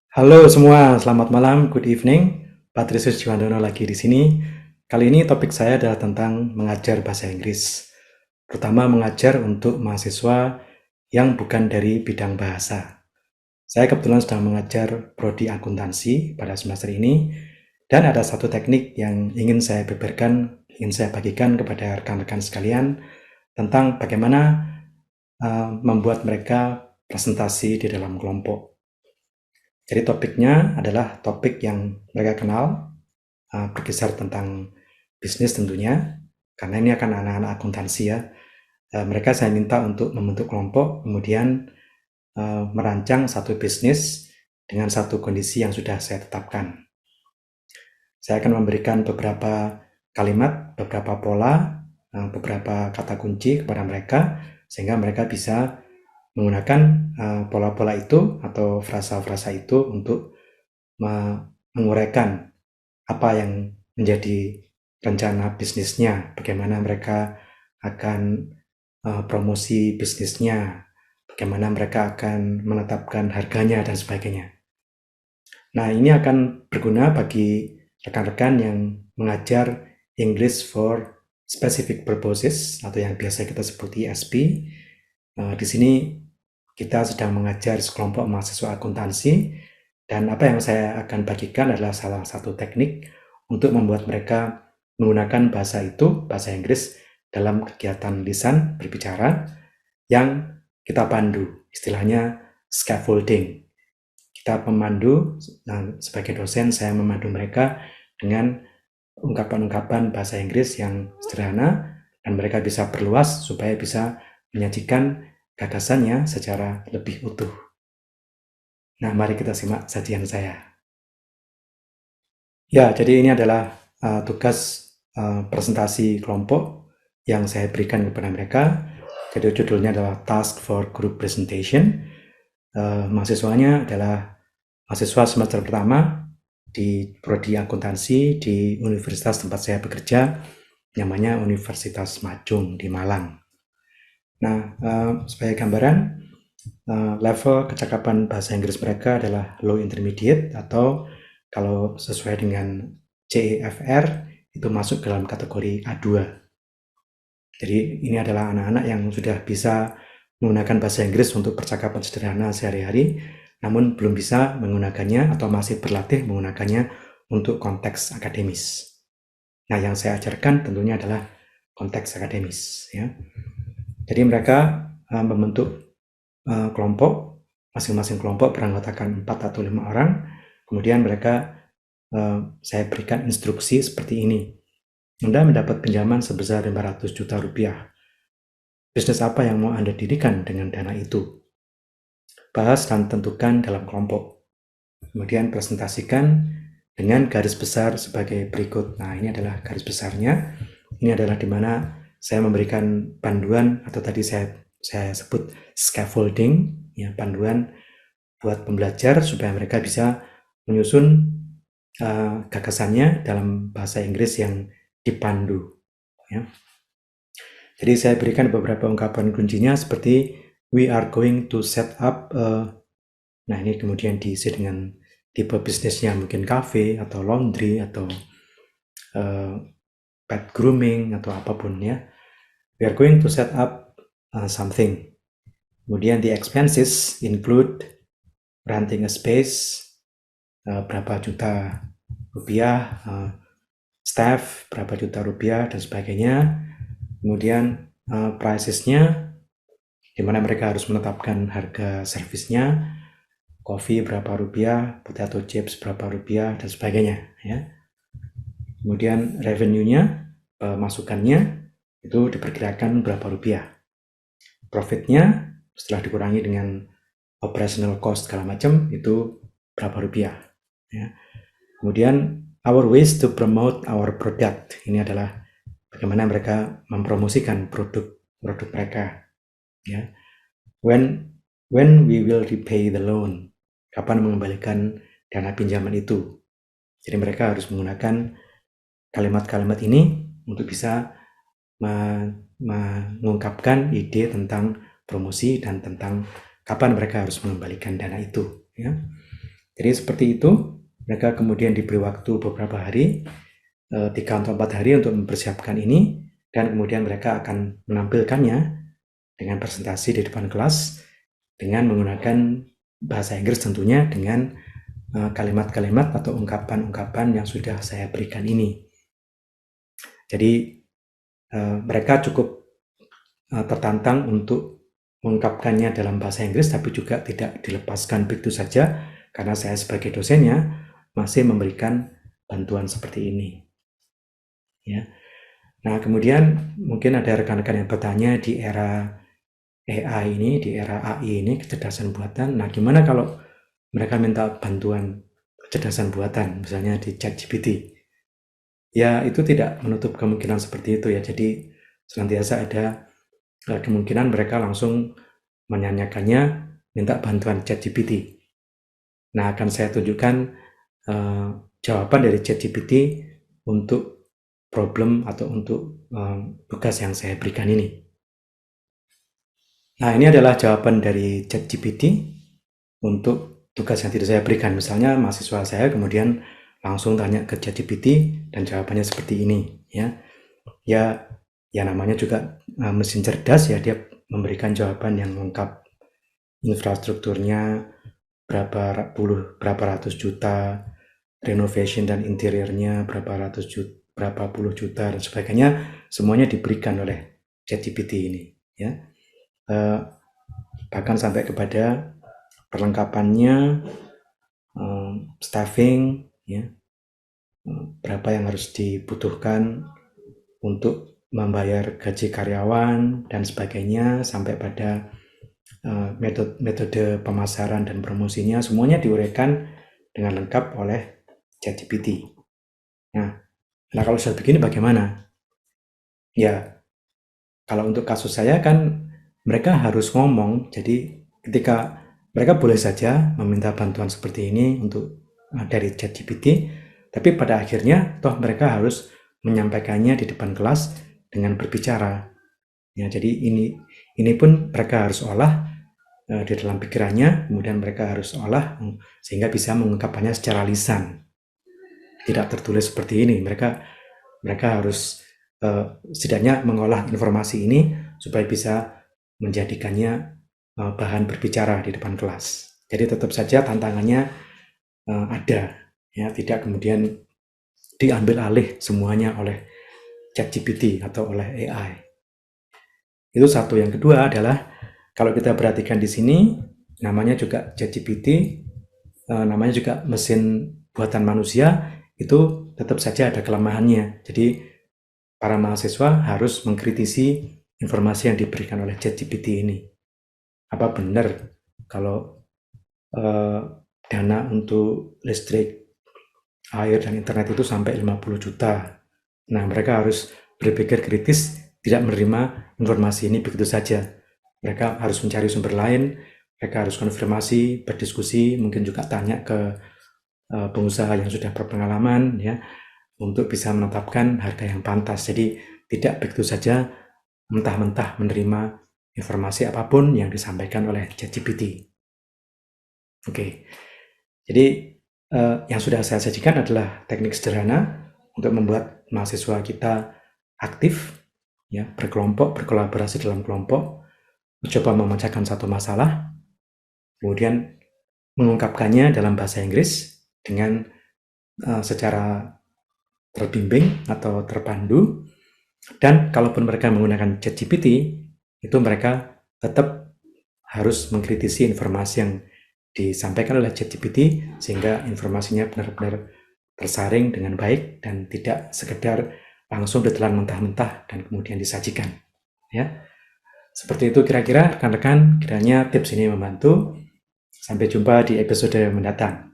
Halo semua, selamat malam, good evening. Patrisius Juwandono lagi di sini. Kali ini topik saya adalah tentang mengajar bahasa Inggris, terutama mengajar untuk mahasiswa yang bukan dari bidang bahasa. Saya kebetulan sedang mengajar prodi akuntansi pada semester ini, dan ada satu teknik yang ingin saya beberkan, ingin saya bagikan kepada rekan-rekan sekalian tentang bagaimana membuat mereka presentasi di dalam kelompok. Jadi topiknya adalah topik yang mereka kenal, berkisar tentang bisnis tentunya, karena ini akan anak-anak akuntansi ya. Mereka saya minta untuk membentuk kelompok, kemudian merancang satu bisnis dengan satu kondisi yang sudah saya tetapkan. Saya akan memberikan beberapa kalimat, beberapa pola, beberapa kata kunci kepada mereka, sehingga mereka bisa menggunakan pola-pola itu atau frasa-frasa itu untuk menguraikan apa yang menjadi rencana bisnisnya, bagaimana mereka akan promosi bisnisnya, bagaimana mereka akan menetapkan harganya, dan sebagainya. Nah, ini akan berguna bagi rekan-rekan yang mengajar English for Specific Purposes, atau yang biasa kita sebut ESP. Di sini kita sedang mengajar sekelompok mahasiswa akuntansi, dan apa yang saya akan bagikan adalah salah satu teknik untuk membuat mereka menggunakan bahasa itu, bahasa Inggris, dalam kegiatan lisan berbicara yang kita pandu, istilahnya scaffolding. Kita pemandu, sebagai dosen saya memandu mereka dengan ungkapan-ungkapan bahasa Inggris yang sederhana, dan mereka bisa perluas supaya bisa menyajikan gagasannya secara lebih utuh. Nah, mari kita simak sajian saya. Ya, jadi ini adalah tugas presentasi kelompok yang saya berikan kepada mereka. Jadi judulnya adalah Task for Group Presentation. Mahasiswanya adalah mahasiswa semester pertama di prodi akuntansi di universitas tempat saya bekerja, namanya Universitas Majung di Malang. Nah, sebagai gambaran, level kecakapan bahasa Inggris mereka adalah low intermediate, atau kalau sesuai dengan CEFR itu masuk dalam kategori A2. Jadi ini adalah anak-anak yang sudah bisa menggunakan bahasa Inggris untuk percakapan sederhana sehari-hari, namun belum bisa menggunakannya atau masih berlatih menggunakannya untuk konteks akademis. Nah, yang saya ajarkan tentunya adalah konteks akademis, ya. Jadi mereka membentuk kelompok, masing-masing kelompok beranggotakan 4 atau 5 orang, kemudian mereka saya berikan instruksi seperti ini. Anda mendapat pinjaman sebesar 500 juta rupiah. Bisnis apa yang mau Anda dirikan dengan dana itu? Bahas dan tentukan dalam kelompok. Kemudian presentasikan dengan garis besar sebagai berikut. Nah, ini adalah garis besarnya. Ini adalah di mana saya memberikan panduan, atau tadi saya sebut scaffolding, ya, panduan buat pembelajar supaya mereka bisa menyusun gagasannya dalam bahasa Inggris yang dipandu, ya. Jadi saya berikan beberapa ungkapan kuncinya seperti we are going to set up, nah ini kemudian diisi dengan tipe bisnisnya, mungkin cafe atau laundry atau pet grooming atau apapun, ya. We are going to set up something. Kemudian the expenses include renting a space, berapa juta rupiah, staff berapa juta rupiah, dan sebagainya. Kemudian pricesnya, di mana mereka harus menetapkan harga servisnya, kopi berapa rupiah, potato chips berapa rupiah, dan sebagainya, ya. Kemudian revenue-nya, masukannya itu diperkirakan berapa rupiah. Profitnya setelah dikurangi dengan operational cost segala macam itu berapa rupiah, ya. Kemudian our ways to promote our product, ini adalah bagaimana mereka mempromosikan produk mereka, ya. When we will repay the loan, kapan mengembalikan dana pinjaman itu. Jadi mereka harus menggunakan kalimat-kalimat ini untuk bisa mengungkapkan ide tentang promosi dan tentang kapan mereka harus mengembalikan dana itu, ya. Jadi seperti itu, mereka kemudian diberi waktu beberapa hari, 3 atau 4 hari untuk mempersiapkan ini, dan kemudian mereka akan menampilkannya dengan presentasi di depan kelas dengan menggunakan bahasa Inggris tentunya dengan kalimat-kalimat atau ungkapan-ungkapan yang sudah saya berikan ini. Jadi mereka cukup tertantang untuk mengungkapkannya dalam bahasa Inggris, tapi juga tidak dilepaskan begitu saja, karena saya sebagai dosennya masih memberikan bantuan seperti ini. Ya. Nah, kemudian mungkin ada rekan-rekan yang bertanya di era AI ini, di era AI ini, kecerdasan buatan, nah gimana kalau mereka minta bantuan kecerdasan buatan, misalnya di ChatGPT? Ya, itu tidak menutup kemungkinan seperti itu ya. Jadi senantiasa ada kemungkinan mereka langsung menanyakannya, minta bantuan ChatGPT. Nah, akan saya tunjukkan jawaban dari ChatGPT untuk problem atau untuk tugas yang saya berikan ini. Nah, ini adalah jawaban dari ChatGPT untuk tugas yang tidak saya berikan. Misalnya mahasiswa saya kemudian langsung tanya ke ChatGPT dan jawabannya seperti ini, ya. Ya namanya juga mesin cerdas ya, dia memberikan jawaban yang lengkap. Infrastrukturnya berapa ratus juta, renovation dan interiornya berapa puluh juta dan sebagainya, semuanya diberikan oleh ChatGPT ini, ya. Bahkan sampai kepada perlengkapannya, staffing, ya, berapa yang harus dibutuhkan untuk membayar gaji karyawan dan sebagainya, sampai pada metode pemasaran dan promosinya, semuanya diuraikan dengan lengkap oleh ChatGPT. Nah kalau sudah begini bagaimana? Ya, kalau untuk kasus saya kan mereka harus ngomong, jadi ketika mereka boleh saja meminta bantuan seperti ini untuk dari ChatGPT, tapi pada akhirnya toh mereka harus menyampaikannya di depan kelas dengan berbicara. Ya, jadi ini pun mereka harus olah di dalam pikirannya, kemudian mereka harus olah sehingga bisa mengungkapkannya secara lisan, tidak tertulis seperti ini. Mereka harus setidaknya mengolah informasi ini supaya bisa menjadikannya bahan berbicara di depan kelas. Jadi tetap saja tantangannya ada, ya, tidak kemudian diambil alih semuanya oleh ChatGPT atau oleh AI. Itu satu. Yang kedua adalah kalau kita perhatikan di sini, namanya juga ChatGPT, namanya juga mesin buatan manusia, itu tetap saja ada kelemahannya. Jadi para mahasiswa harus mengkritisi informasi yang diberikan oleh ChatGPT ini. Apa benar kalau dana untuk listrik, air, dan internet itu sampai 50 juta? Nah, mereka harus berpikir kritis, tidak menerima informasi ini begitu saja. Mereka harus mencari sumber lain, mereka harus konfirmasi, berdiskusi, mungkin juga tanya ke pengusaha yang sudah berpengalaman, ya, untuk bisa menetapkan harga yang pantas. Jadi tidak begitu saja mentah-mentah menerima informasi apapun yang disampaikan oleh ChatGPT. Oke, jadi yang sudah saya sajikan adalah teknik sederhana untuk membuat mahasiswa kita aktif, ya, berkelompok, berkolaborasi dalam kelompok, mencoba memecahkan satu masalah, kemudian mengungkapkannya dalam bahasa Inggris dengan secara terbimbing atau terpandu. Dan kalaupun mereka menggunakan ChatGPT, itu mereka tetap harus mengkritisi informasi yang disampaikan oleh ChatGPT sehingga informasinya benar-benar tersaring dengan baik dan tidak sekedar langsung ditelan mentah-mentah dan kemudian disajikan, ya. Seperti itu kira-kira rekan-rekan, kiranya tips ini membantu. Sampai jumpa di episode mendatang.